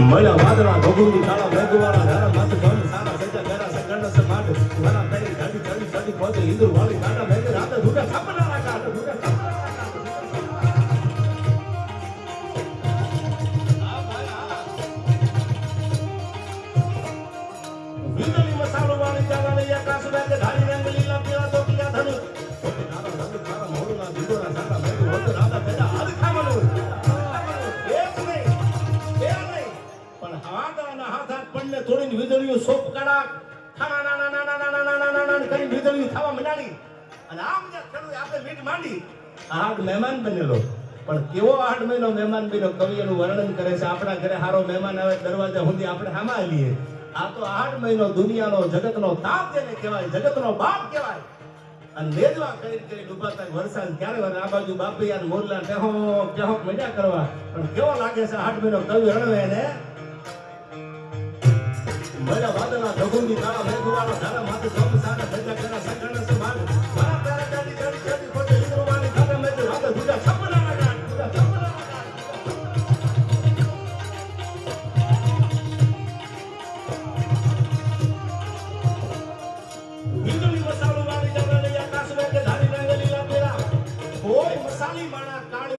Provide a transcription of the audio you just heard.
મળ્યા વાદળા ભગુની કાળા મેઘવાળા ધારા માથે ધન સારા સજા ગરા સગંડ સ માડ વારા થઈ ગાડી ચડી ચડી પહોંચે હિન્દુ વાળી કાટા મેઘ રાતે ધૂટા છપનારા કાટ ધૂટા વીજળી મસાલો વાળી જાવાની આકાશ મેઘ ધારી રંગ લીલા પીળા તો કિયા ધનુષ નારા રંગ તારા મોરના દીદોરા સારા મેઘ હોત રાતા પેડા હર ખાવાનું પણને થોડીને વીજળીઓ સોપ કાઢા ખાના ના ના ના ના ના ના ના કરી વીજળીઓ થવા મંડાણી અને આમ જે ખેડૂત આપણે મીઠ માંડી આઠ મહેમાન બનેલો પણ કેવો 8 મહિનો મહેમાન બન્યો કવિ એનું વર્ણન કરે છે આપણા ઘરે હારો મહેમાન આવે દરવાજા સુધી આપણે હામાં આવીએ આ તો 8 મહિનો દુનિયાનો જગતનો તાપ જેને કહેવાય જગતનો બાપ કહેવાય અને મેદવા કરી કરી ડૂબાતા વરસાદ ક્યારે વર આ બાજુ બાપૈયા ને મોરલા ટેહો ટેહો મજા કરવા પણ કેવો લાગે છે 8 મહિનો કવિ વર્ણવે એને મળ્યા વાદળા ભગુની કાળા મેઘવાળા ધારા માથે ધમ સારા સજા